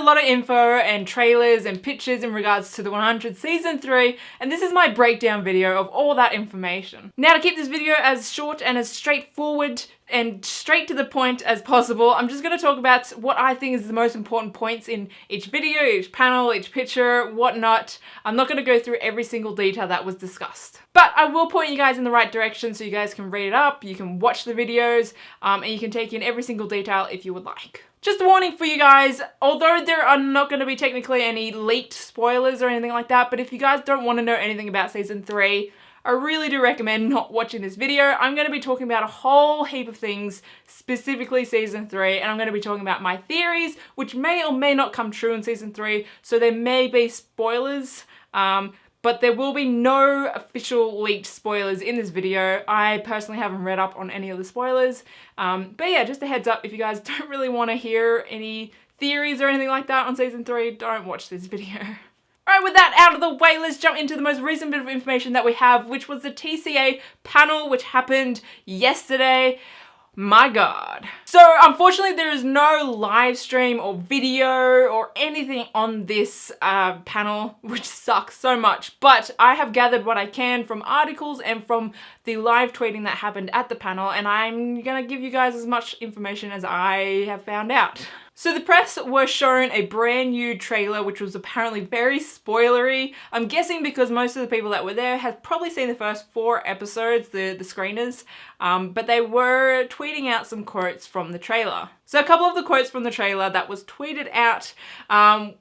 a lot of info and trailers and pictures in regards to the 100 season 3, and this is my breakdown video of all that information. Now, to keep this video as short and as straightforward and straight to the point as possible, I'm just going to talk about what I think is the most important points in each video, each panel, each picture, whatnot. I'm not going to go through every single detail that was discussed. But I will point you guys in the right direction so you guys can read it up, you can watch the videos, and you can take in every single detail if you would like. Just a warning for you guys, although there are not going to be technically any leaked spoilers or anything like that, but if you guys don't want to know anything about season 3, I really do recommend not watching this video. I'm going to be talking about a whole heap of things, specifically season 3, and I'm going to be talking about my theories, which may or may not come true in season 3, so there may be spoilers, but there will be no official leaked spoilers in this video. I personally haven't read up on any of the spoilers, but yeah, just a heads up, if you guys don't really want to hear any theories or anything like that on season 3, don't watch this video. Alright, with that out of the way, let's jump into the most recent bit of information that we have, which was the TCA panel, which happened yesterday. My god. So, unfortunately, there is no live stream or video or anything on this panel, which sucks so much, but I have gathered what I can from articles and from the live tweeting that happened at the panel, and I'm gonna give you guys as much information as I have found out. So the press were shown a brand new trailer, which was apparently very spoilery. I'm guessing because most of the people that were there have probably seen the first 4 episodes, the screeners, but they were tweeting out some quotes from the trailer. So a couple of the quotes from the trailer that was tweeted out,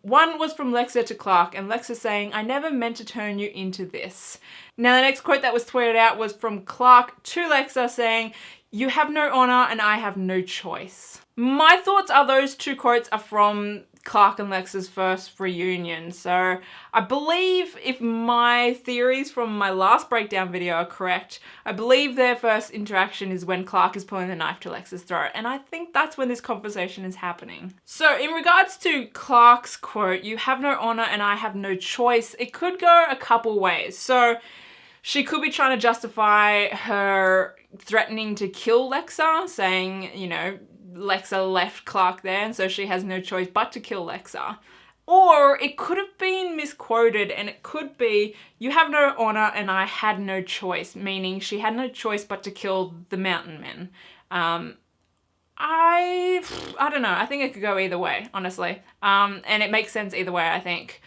one was from Lexa to Clark, and Lexa saying, "I never meant to turn you into this." Now the next quote that was tweeted out was from Clark to Lexa saying, "You have no honor and I have no choice." My thoughts are those 2 quotes are from Clark and Lexa's first reunion. So I believe, if my theories from my last breakdown video are correct, I believe their first interaction is when Clark is pulling the knife to Lexa's throat. And I think that's when this conversation is happening. So in regards to Clark's quote, "You have no honor and I have no choice," it could go a couple ways. So she could be trying to justify her threatening to kill Lexa, saying, you know, Lexa left Clark there, and so she has no choice but to kill Lexa. Or it could have been misquoted, and it could be, "You have no honor and I had no choice," meaning she had no choice but to kill the mountain men. I don't know. I think it could go either way, honestly. And it makes sense either way, I think.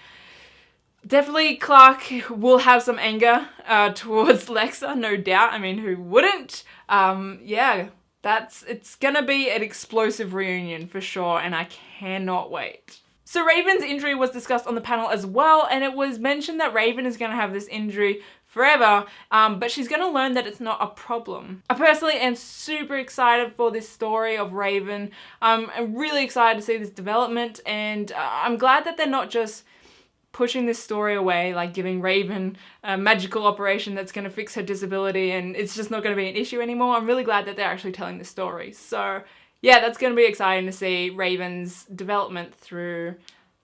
Definitely Clark will have some anger towards Lexa, no doubt. I mean, who wouldn't? Yeah. It's gonna be an explosive reunion for sure, and I cannot wait. So Raven's injury was discussed on the panel as well, and it was mentioned that Raven is gonna have this injury forever, but she's gonna learn that it's not a problem. I personally am super excited for this story of Raven. I'm really excited to see this development, and I'm glad that they're not just pushing this story away, like giving Raven a magical operation that's going to fix her disability and it's just not going to be an issue anymore. I'm really glad that they're actually telling the story. So yeah, that's going to be exciting to see Raven's development through,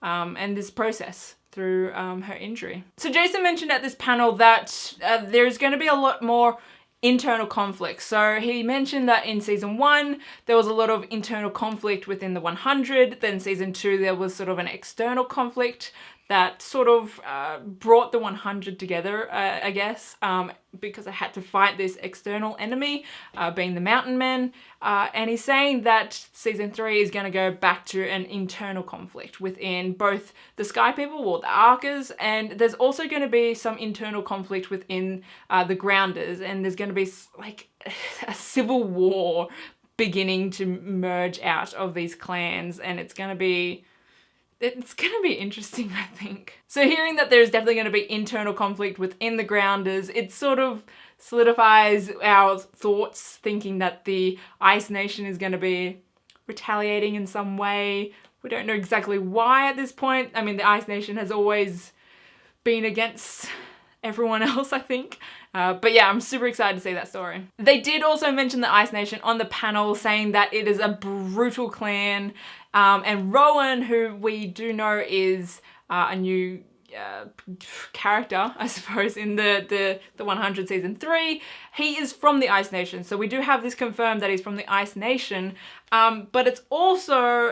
and this process through her injury. So Jason mentioned at this panel that there's going to be a lot more internal conflict. So he mentioned that in season 1 there was a lot of internal conflict within the 100, then season 2 there was sort of an external conflict that sort of brought the 100 together, I guess, because I had to fight this external enemy, being the mountain men, and he's saying that season 3 is going to go back to an internal conflict within both the Sky People, or the Arkers, and there's also going to be some internal conflict within the Grounders, and there's going to be like a civil war beginning to merge out of these clans, and it's going to be interesting, I think. So hearing that there's definitely going to be internal conflict within the Grounders, it sort of solidifies our thoughts, thinking that the Ice Nation is going to be retaliating in some way. We don't know exactly why at this point. I mean, the Ice Nation has always been against everyone else, I think. But yeah, I'm super excited to see that story. They did also mention the Ice Nation on the panel, saying that it is a brutal clan. And Rowan, who we do know is a new character, I suppose, in the 100 season 3, he is from the Ice Nation. So we do have this confirmed that he's from the Ice Nation. But it's also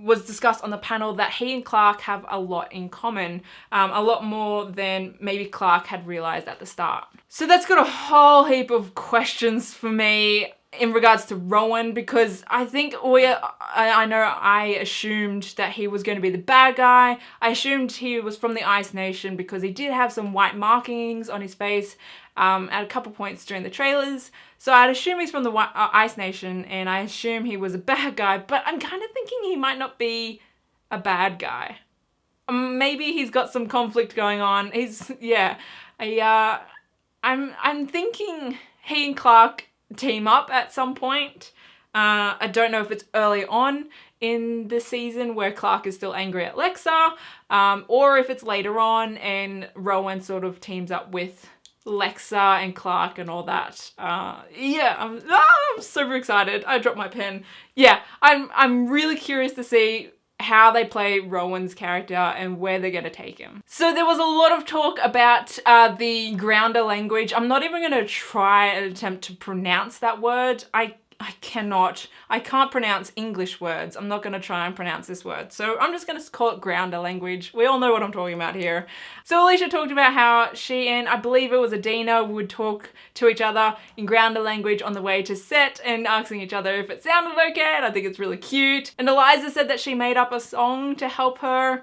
was discussed on the panel that he and Clark have a lot in common, a lot more than maybe Clark had realized at the start. So that's got a whole heap of questions for me in regards to Rowan, because I think I know I assumed that he was going to be the bad guy. I assumed he was from the Ice Nation because he did have some white markings on his face at a couple points during the trailers. So I'd assume he's from the Ice Nation, and I assume he was a bad guy, but I'm kind of thinking he might not be a bad guy. Maybe he's got some conflict going on. I'm thinking he and Clark team up at some point. I don't know if it's early on in the season where Clark is still angry at Lexa, or if it's later on and Rowan sort of teams up with Lexa and Clark and all that. I'm super excited. I dropped my pen. Yeah, I'm really curious to see how they play Rowan's character and where they're going to take him. So there was a lot of talk about the grounder language. I'm not even going to try and attempt to pronounce that word. I can't pronounce English words. I'm not going to try and pronounce this word. So I'm just going to call it grounder language. We all know what I'm talking about here. So Alicia talked about how she and I believe it was Adina would talk to each other in grounder language on the way to set and asking each other if it sounded okay. And I think it's really cute. And Eliza said that she made up a song to help her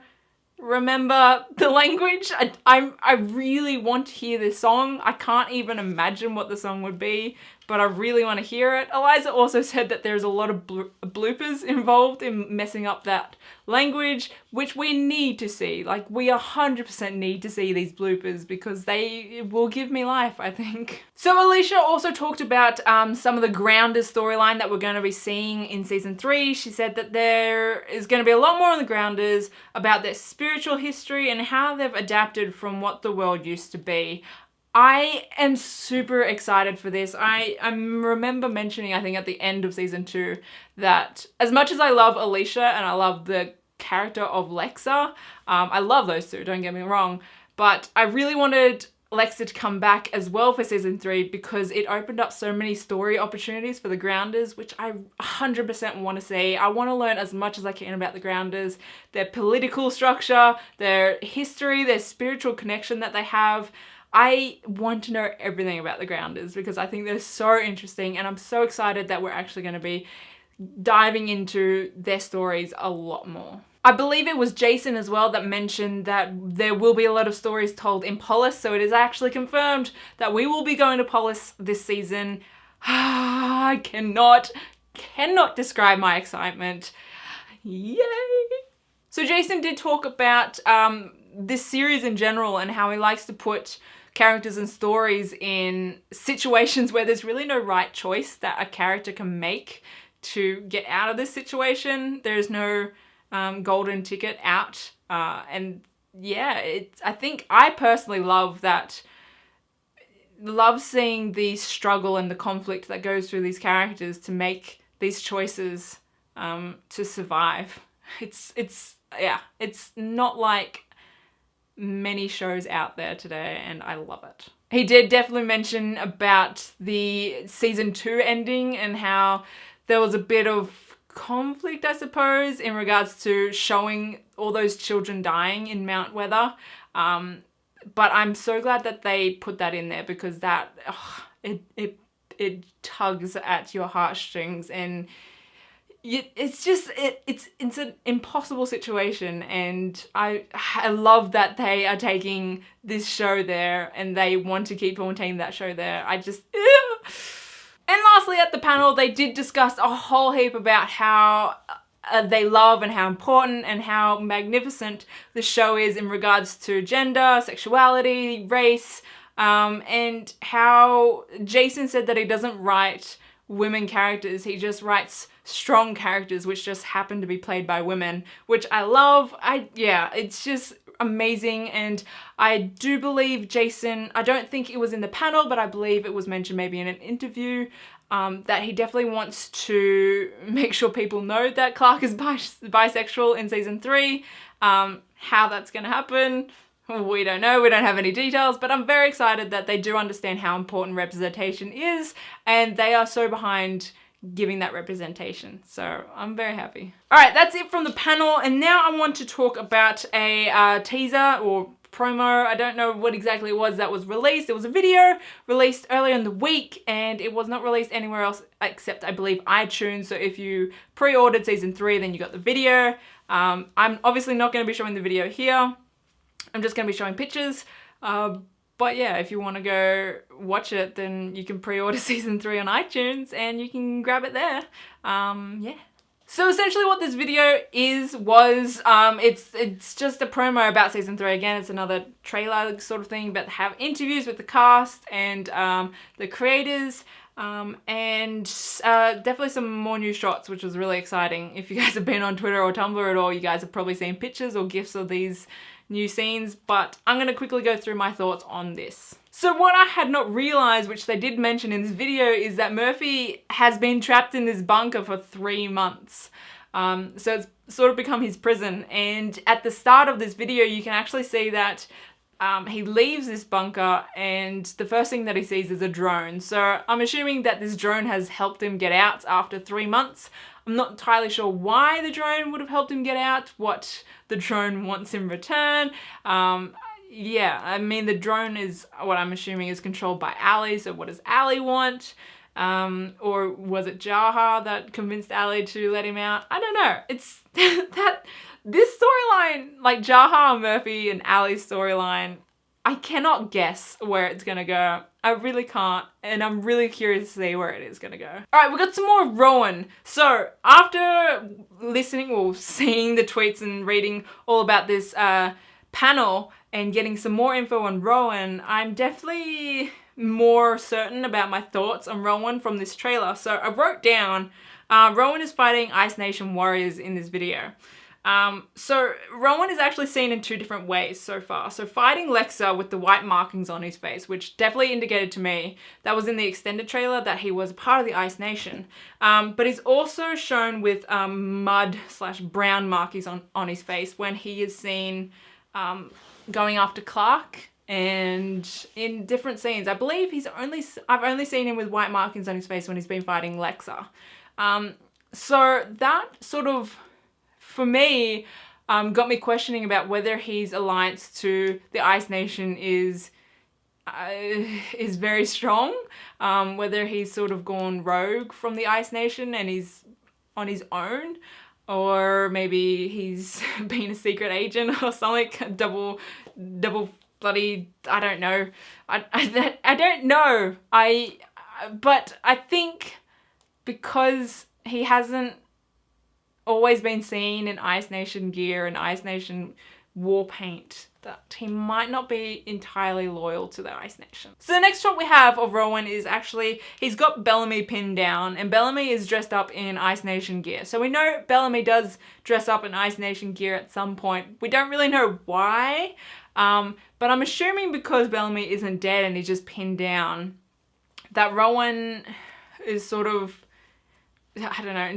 remember the language. I really want to hear this song. I can't even imagine what the song would be, but I really want to hear it. Eliza also said that there's a lot of bloopers involved in messing up that language, which we need to see. Like, we 100% need to see these bloopers because they will give me life, I think. So Alicia also talked about some of the Grounders storyline that we're going to be seeing in season 3. She said that there is going to be a lot more on the Grounders about their spiritual history and how they've adapted from what the world used to be. I am super excited for this. I remember mentioning, I think at the end of season 2, that as much as I love Alicia and I love the character of Lexa, I love those two, don't get me wrong, but I really wanted Lexa to come back as well for season 3 because it opened up so many story opportunities for the Grounders, which I 100% want to see. I want to learn as much as I can about the Grounders, their political structure, their history, their spiritual connection that they have. I want to know everything about the Grounders because I think they're so interesting, and I'm so excited that we're actually going to be diving into their stories a lot more. I believe it was Jason as well that mentioned that there will be a lot of stories told in Polis, so it is actually confirmed that we will be going to Polis this season. I cannot describe my excitement. Yay! So Jason did talk about this series in general and how he likes to put characters and stories in situations where there's really no right choice that a character can make to get out of this situation. There's no golden ticket out. And yeah, I think I personally love that. Love seeing the struggle and the conflict that goes through these characters to make these choices to survive. It's not like many shows out there today, and I love it. He did definitely mention about the season 2 ending and how there was a bit of conflict, I suppose, in regards to showing all those children dying in Mount Weather. But I'm so glad that they put that in there because that it tugs at your heartstrings, and it's an impossible situation, and I love that they are taking this show there and they want to keep on taking that show there. And lastly, at the panel, they did discuss a whole heap about how they love and how important and how magnificent the show is in regards to gender, sexuality, race, and how Jason said that he doesn't write women characters, he just writes strong characters which just happen to be played by women, which I love. It's just amazing. And I do believe Jason, I don't think it was in the panel, but I believe it was mentioned maybe in an interview, that he definitely wants to make sure people know that Clark is bisexual in season 3. How that's gonna happen, we don't know, we don't have any details, but I'm very excited that they do understand how important representation is, and they are so behind giving that representation. So I'm very happy. All right, that's it from the panel. And now I want to talk about a teaser or promo. I don't know what exactly it was that was released. It was a video released earlier in the week, and it was not released anywhere else except, I believe, iTunes. So if you pre-ordered season 3, then you got the video. I'm obviously not going to be showing the video here. I'm just going to be showing pictures. But yeah, if you want to go watch it, then you can pre-order season 3 on iTunes and you can grab it there. Yeah. So essentially what this video was it's just a promo about season 3. Again, it's another trailer sort of thing, but have interviews with the cast and the creators, and definitely some more new shots, which was really exciting. If you guys have been on Twitter or Tumblr at all, you guys have probably seen pictures or GIFs of these new scenes, but I'm going to quickly go through my thoughts on this. So what I had not realized, which they did mention in this video, is that Murphy has been trapped in this bunker for 3 months. So it's sort of become his prison. And at the start of this video, you can actually see that he leaves this bunker and the first thing that he sees is a drone. So I'm assuming that this drone has helped him get out after 3 months. I'm not entirely sure why the drone would have helped him get out, what the drone wants in return. Yeah, I mean, the drone is what I'm assuming is controlled by Ali, so what does Ali want? Or was it Jaha that convinced Ali to let him out? I don't know. It's this storyline, like Jaha, Murphy, and Ali's storyline, I cannot guess where it's gonna go. I really can't, and I'm really curious to see where it is gonna go. All right, we got some more Rowan. So after listening or seeing the tweets and reading all about this panel and getting some more info on Rowan, I'm definitely more certain about my thoughts on Rowan from this trailer. So I wrote down, Rowan is fighting Ice Nation warriors in this video. So Rowan is actually seen in 2 different ways so far. So fighting Lexa with the white markings on his face, which definitely indicated to me that was in the extended trailer that he was part of the Ice Nation. But he's also shown with mud/brown markings on his face when he is seen going after Clark and in different scenes. I believe I've only seen him with white markings on his face when he's been fighting Lexa. So that sort of, for me, got me questioning about whether his alliance to the Ice Nation is very strong, whether he's sort of gone rogue from the Ice Nation and he's on his own, or maybe he's been a secret agent or something, double bloody, I don't know. I don't know. But I think because he hasn't always been seen in Ice Nation gear and Ice Nation war paint, that he might not be entirely loyal to the Ice Nation. So the next shot we have of Rowan is actually, he's got Bellamy pinned down and Bellamy is dressed up in Ice Nation gear. So we know Bellamy does dress up in Ice Nation gear at some point. We don't really know why, but I'm assuming because Bellamy isn't dead and he's just pinned down, that Rowan is sort of, I don't know,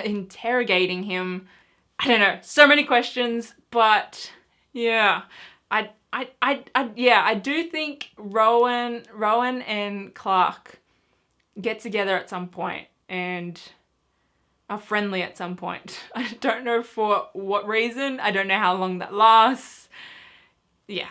interrogating him. I don't know, so many questions, but yeah, I do think Rowan and Clark get together at some point and are friendly at some point. I don't know for what reason. I don't know how long that lasts. Yeah.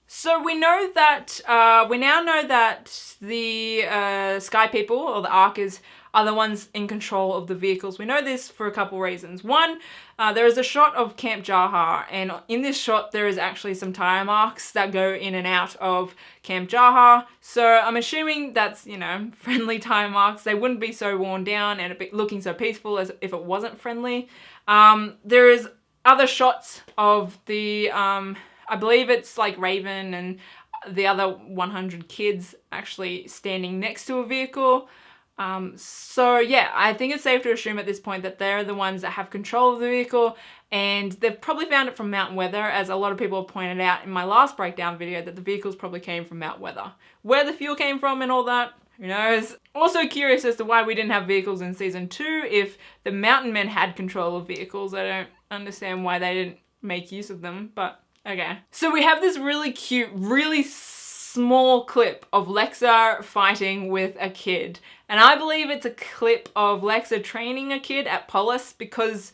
So we know that, we now know that the Sky People, or the Arkers, are the ones in control of the vehicles. We know this for a couple reasons. One, there is a shot of Camp Jaha, and in this shot there is actually some tire marks that go in and out of Camp Jaha. So I'm assuming that's, you know, friendly tire marks. They wouldn't be so worn down and looking so peaceful as if it wasn't friendly. There is other shots of the, I believe it's like Raven and the other 100 kids actually standing next to a vehicle. So yeah, I think it's safe to assume at this point that they're the ones that have control of the vehicle, and they've probably found it from Mount Weather, as a lot of people have pointed out in my last breakdown video that the vehicles probably came from Mount Weather. Where the fuel came from and all that, who knows? Also curious as to why we didn't have vehicles in season 2 if the Mountain Men had control of vehicles. I don't understand why they didn't make use of them, but okay. So we have this really cute, really small clip of Lexa fighting with a kid. And I believe it's a clip of Lexa training a kid at Polis, because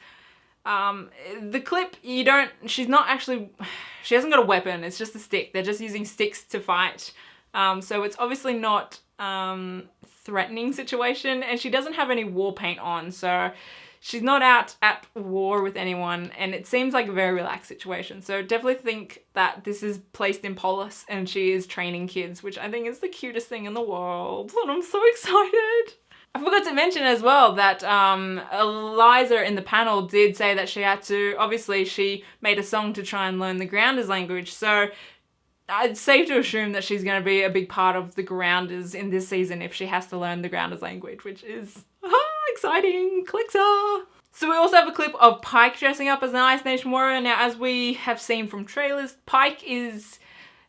the clip, she hasn't got a weapon, it's just a stick. They're just using sticks to fight. So it's obviously not threatening situation, and she doesn't have any war paint on, so she's not out at war with anyone, and it seems like a very relaxed situation. So definitely think that this is placed in Polis and she is training kids, which I think is the cutest thing in the world, and I'm so excited. I forgot to mention as well that Eliza in the panel did say that she had to, obviously she made a song to try and learn the Grounders language, so it's safe to assume that she's going to be a big part of the Grounders in this season if she has to learn the Grounders language, which is exciting. Clixa! So we also have a clip of Pike dressing up as an Ice Nation warrior. Now, as we have seen from trailers, Pike he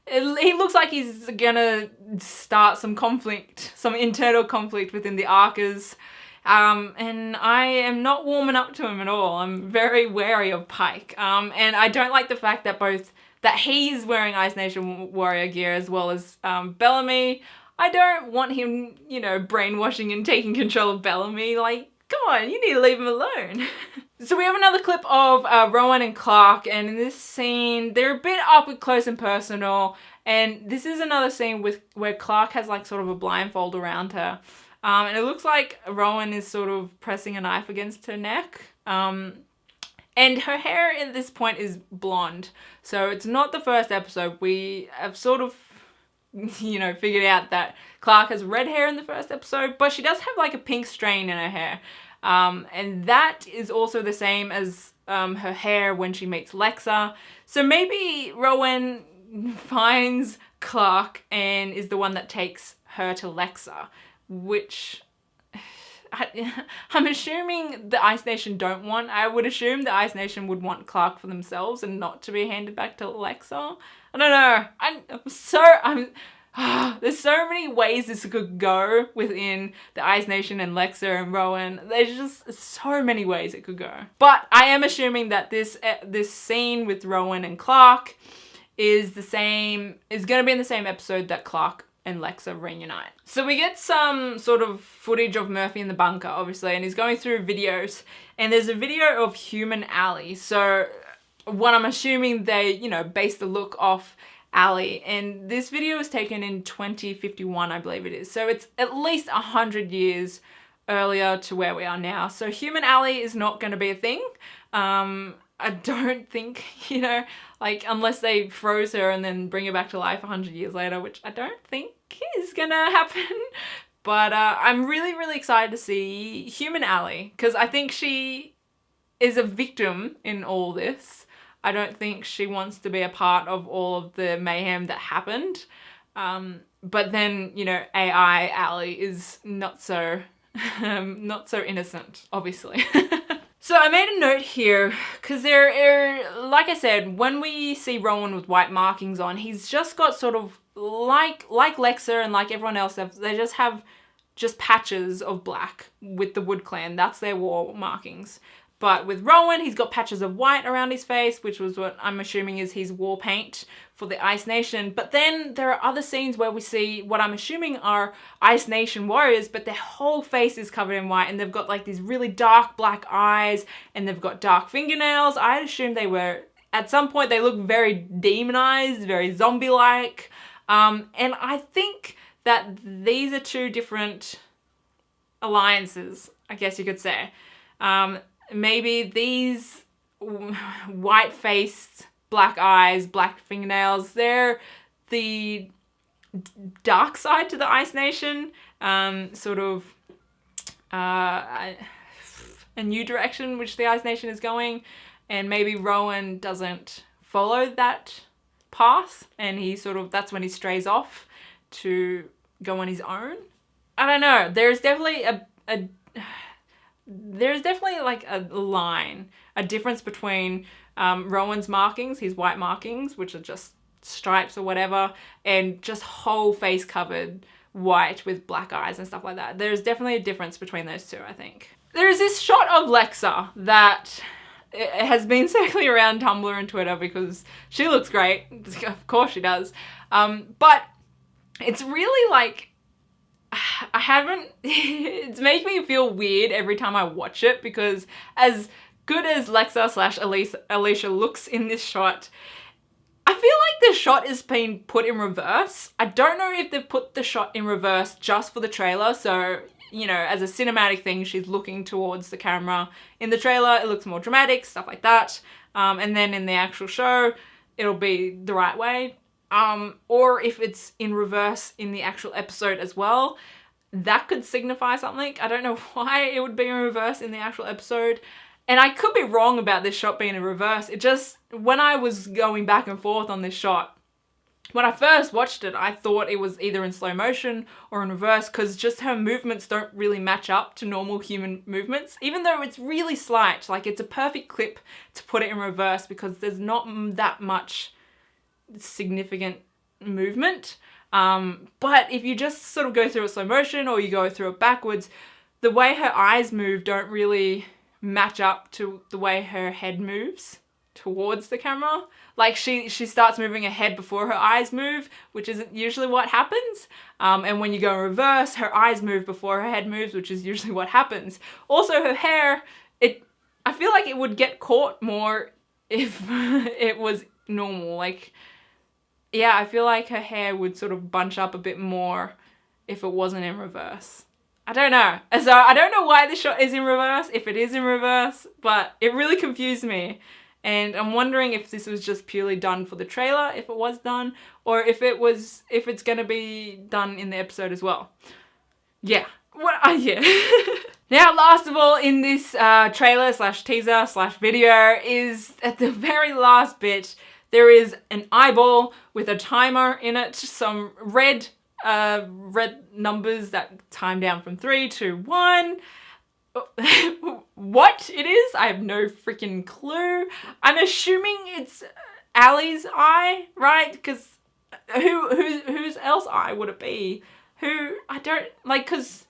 looks like he's gonna start some conflict, some internal conflict within the Archers. And I am not warming up to him at all. I'm very wary of Pike. And I don't like the fact that he's wearing Ice Nation warrior gear as well as Bellamy. I don't want him, brainwashing and taking control of Bellamy. Like, come on, you need to leave him alone. So we have another clip of Rowan and Clark, and in this scene, they're a bit up close and personal, and this is another scene where Clark has like sort of a blindfold around her. And it looks like Rowan is sort of pressing a knife against her neck. And her hair at this point is blonde. So it's not the first episode. We have sort of, figured out that Clark has red hair in the first episode, but she does have like a pink strain in her hair. And that is also the same as her hair when she meets Lexa. So maybe Rowan finds Clark and is the one that takes her to Lexa, which I'm assuming the Ice Nation don't want. I would assume the Ice Nation would want Clark for themselves and not to be handed back to Lexa. I don't know. There's so many ways this could go within the Ice Nation and Lexa and Rowan. There's just so many ways it could go. But I am assuming that this scene with Rowan and Clark is going to be in the same episode that Clark and Lexa reunite. So we get some sort of footage of Murphy in the bunker, obviously, and he's going through videos, and there's a video of Human Alley. So what I'm assuming they, based the look off Alley, and this video was taken in 2051, I believe it is. So it's at least 100 years earlier to where we are now. So Human Alley is not going to be a thing. I don't think, unless they froze her and then bring her back to life 100 years later, which I don't think is gonna happen. But I'm really, really excited to see Human Alley, because I think she is a victim in all this. I don't think she wants to be a part of all of the mayhem that happened. But then, AI Alley is not so innocent, obviously. So I made a note here, because like I said, when we see Rowan with white markings on, he's just got sort of, like Lexa and like everyone else, they just have patches of black with the Wood Clan. That's their war markings. But with Rowan, he's got patches of white around his face, which was what I'm assuming is his war paint for the Ice Nation. But then there are other scenes where we see what I'm assuming are Ice Nation warriors, but their whole face is covered in white, and they've got like these really dark black eyes, and they've got dark fingernails. I'd assume at some point they look very demonized, very zombie-like. And I think that these are two different alliances, I guess you could say. Maybe these white-faced, black eyes, black fingernails, they're the dark side to the Ice Nation, sort of a new direction which the Ice Nation is going, and maybe Rowan doesn't follow that path, and that's when he strays off to go on his own. I don't know, there's definitely like a line, a difference between Rowan's markings, his white markings, which are just stripes or whatever, and just whole face covered white with black eyes and stuff like that. There's definitely a difference between those two, I think. There's this shot of Lexa that has been circling around Tumblr and Twitter because she looks great. Of course she does. But It's really like, I haven't, it's making me feel weird every time I watch it, because as good as Lexa slash Alicia looks in this shot, I feel like the shot is being put in reverse. I don't know if they've put the shot in reverse just for the trailer, so, you know, as a cinematic thing, she's looking towards the camera. In the trailer, it looks more dramatic, stuff like that. And then in the actual show, it'll be the right way. Or if it's in reverse in the actual episode as well, that could signify something. I don't know why it would be in reverse in the actual episode. And I could be wrong about this shot being in reverse. It just, when I was going back and forth on this shot, when I first watched it, I thought it was either in slow motion or in reverse, because just her movements don't really match up to normal human movements, even though it's really slight. Like, it's a perfect clip to put it in reverse because there's not that much significant movement. But if you just sort of go through it slow motion or you go through it backwards, the way her eyes move don't really match up to the way her head moves towards the camera. Like, she starts moving her head before her eyes move, which isn't usually what happens. And when you go in reverse, her eyes move before her head moves, which is usually what happens. Also, her hair, I feel like it would get caught more if it was normal. Like, yeah, I feel like her hair would sort of bunch up a bit more if it wasn't in reverse. I don't know. So I don't know why this shot is in reverse, if it is in reverse, but it really confused me. And I'm wondering if this was just purely done for the trailer, if it was done, or if it's gonna be done in the episode as well. Yeah. Yeah. Now, last of all, in this trailer slash teaser slash video is at the very last bit, there is an eyeball with a timer in it, some red numbers that time down from 3 to 1. What it is, I have no freaking clue. I'm assuming it's Allie's eye, right? Because whose else eye would it be? I don't, like, because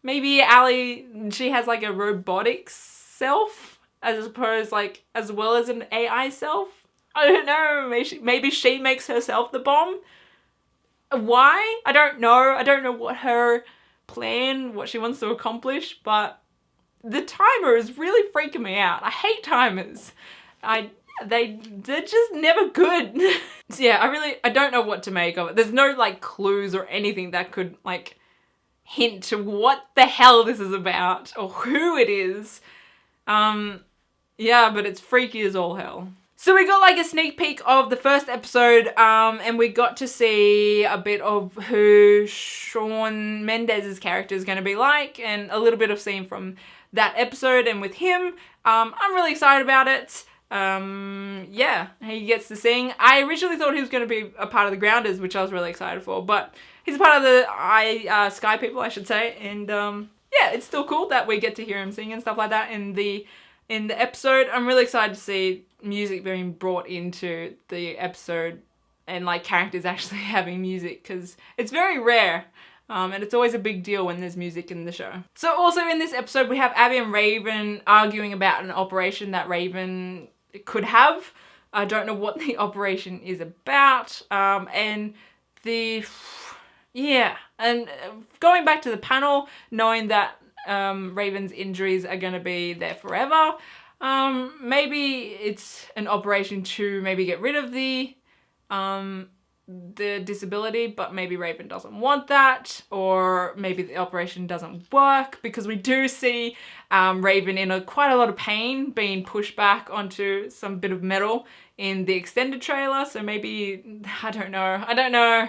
maybe Allie, she has like a robotic self as opposed, like, as well as an AI self. I don't know, maybe she makes herself the bomb. Why? I don't know. I don't know what her plan, what she wants to accomplish, but the timer is really freaking me out. I hate timers. They're just never good. So yeah, I don't know what to make of it. There's no like clues or anything that could like hint to what the hell this is about or who it is. Yeah, but it's freaky as all hell. So we got like a sneak peek of the first episode, and we got to see a bit of who Shawn Mendes' character is going to be like, and a little bit of scene from that episode and with him. I'm really excited about it. Yeah, he gets to sing. I originally thought he was going to be a part of the Grounders, which I was really excited for, but he's a part of the Sky people, I should say, and yeah, it's still cool that we get to hear him sing and stuff like that in the episode. I'm really excited to see music being brought into the episode and like characters actually having music, because it's very rare. And it's always a big deal when there's music in the show. So also in this episode, we have Abby and Raven arguing about an operation that Raven could have. I don't know what the operation is about. And going back to the panel, knowing that Raven's injuries are going to be there forever. Maybe it's an operation to maybe get rid of the disability, but maybe Raven doesn't want that, or maybe the operation doesn't work, because we do see Raven in quite a lot of pain being pushed back onto some bit of metal in the extended trailer. So maybe, I don't know.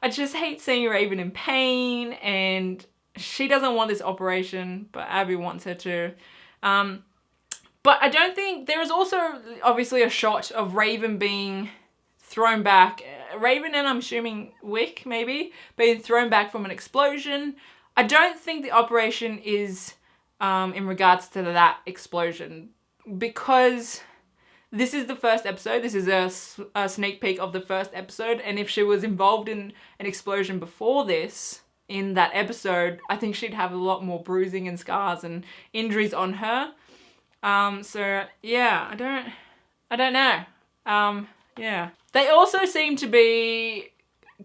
I just hate seeing Raven in pain, and she doesn't want this operation, but Abby wants her to. But I don't think, there is also obviously a shot of Raven being thrown back. Raven and I'm assuming Wick maybe, being thrown back from an explosion. I don't think the operation is in regards to that explosion, because this is the first episode. This is a sneak peek of the first episode, and if she was involved in an explosion before this, in that episode, I think she'd have a lot more bruising and scars and injuries on her. So yeah, I don't know. Yeah. They also seem to be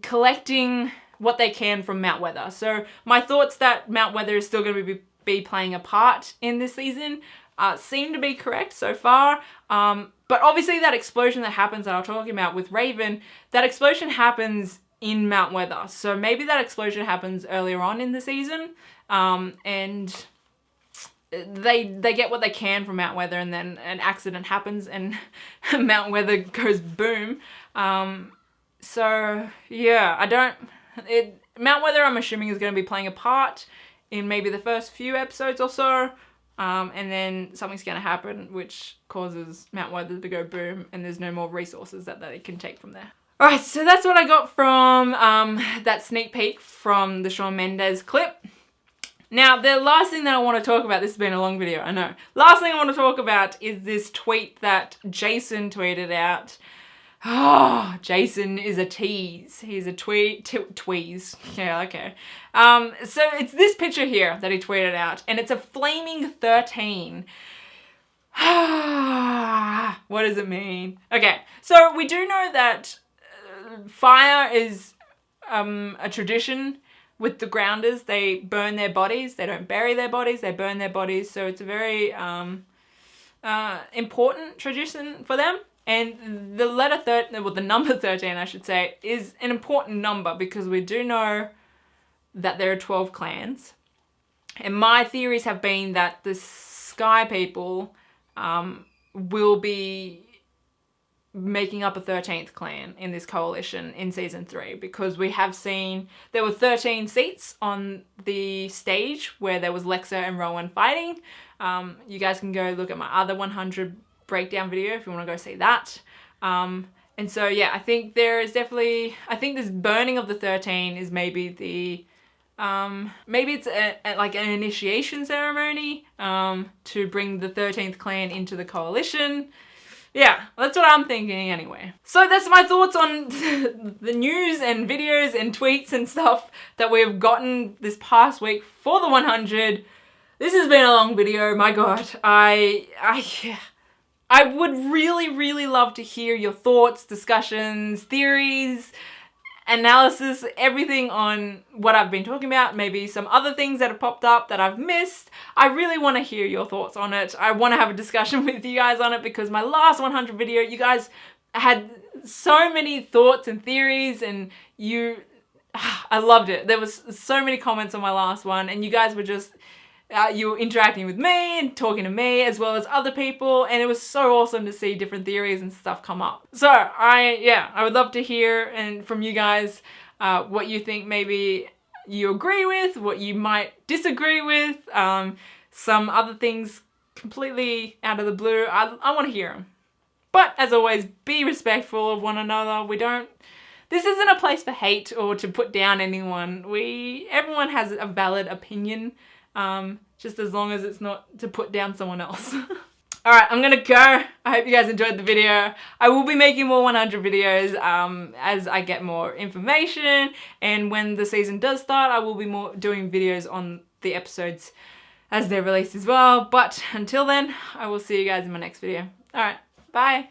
collecting what they can from Mount Weather. So my thoughts that Mount Weather is still going to be playing a part in this season seem to be correct so far. But obviously that explosion that happens that I was talking about with Raven, that explosion happens in Mount Weather. So maybe that explosion happens earlier on in the season, and they get what they can from Mount Weather, and then an accident happens and Mount Weather goes boom. So yeah, Mount Weather I'm assuming is going to be playing a part in maybe the first few episodes or so. And then something's going to happen which causes Mount Weather to go boom, and there's no more resources that they can take from there. Alright, so that's what I got from that sneak peek from the Shawn Mendes clip. Now, the last thing that I want to talk about, this has been a long video, I know. Last thing I want to talk about is this tweet that Jason tweeted out. Oh, Jason is a tease. He's a tweeze. Yeah, okay. So it's this picture here that he tweeted out, and it's a flaming 13. What does it mean? Okay, so we do know that fire is a tradition with the Grounders. They burn their bodies. They don't bury their bodies. They burn their bodies. So it's a very important tradition for them. And the letter 13, well, the number 13, I should say, is an important number because we do know that there are 12 clans. And my theories have been that the Sky people will be making up a 13th clan in this coalition in season 3, because we have seen there were 13 seats on the stage where there was Lexa and Rowan fighting. You guys can go look at my other 100 breakdown video if you want to go see that. And so yeah, I think there is definitely, I think this burning of the 13 is maybe the maybe it's like an initiation ceremony to bring the 13th clan into the coalition. Yeah, that's what I'm thinking anyway. So that's my thoughts on the news and videos and tweets and stuff that we have gotten this past week for the 100. This has been a long video, my god. I would really, really love to hear your thoughts, discussions, theories, analysis, everything on what I've been talking about, maybe some other things that have popped up that I've missed. I really want to hear your thoughts on it. I want to have a discussion with you guys on it because my last 100 video, you guys had so many thoughts and theories, and I loved it. There was so many comments on my last one, and you guys were just, you were interacting with me and talking to me as well as other people, and it was so awesome to see different theories and stuff come up. So I would love to hear from you guys what you think maybe you agree with, what you might disagree with, some other things completely out of the blue. I want to hear them. But as always, be respectful of one another. This isn't a place for hate or to put down anyone. Everyone has a valid opinion. Just as long as it's not to put down someone else. Alright, I'm gonna go. I hope you guys enjoyed the video. I will be making more 100 videos as I get more information, and when the season does start, I will be doing videos on the episodes as they're released as well. But until then, I will see you guys in my next video. Alright, bye!